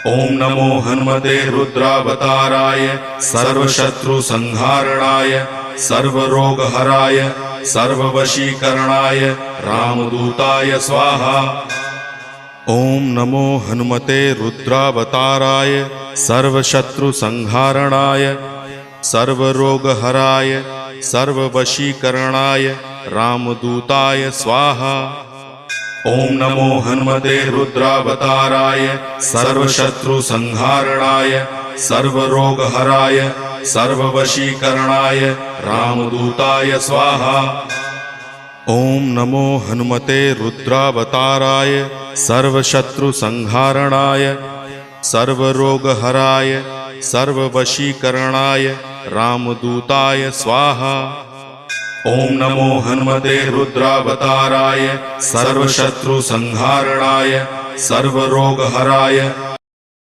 ओम नमो हनुमते रुद्रावताराय सर्वशत्रुसंहारणाय सर्वरोगहराय सर्ववशीकरणाय रामदूताय स्वाहा। ओम नमो हनुमते रुद्रावताराय सर्वशत्रुसंहारणाय सर्वरोगहराय सर्ववशीकरणाय रामदूताय स्वाहा। ओम नमो हनुमते रुद्रावताराय सर्वशत्रुसंहारणाय सर्वरोगहराय सर्ववशीकरणाय रामदूताय स्वाहा। ओम नमो हनुमते रुद्रावताराय सर्वशत्रुसंहारणाय सर्वरोगहराय सर्ववशीकरणाय रामदूताय स्वाहा। ओम नमो हनुमते रुद्रावताराय सर्वशत्रुसंहारणाय सर्वरोगहराय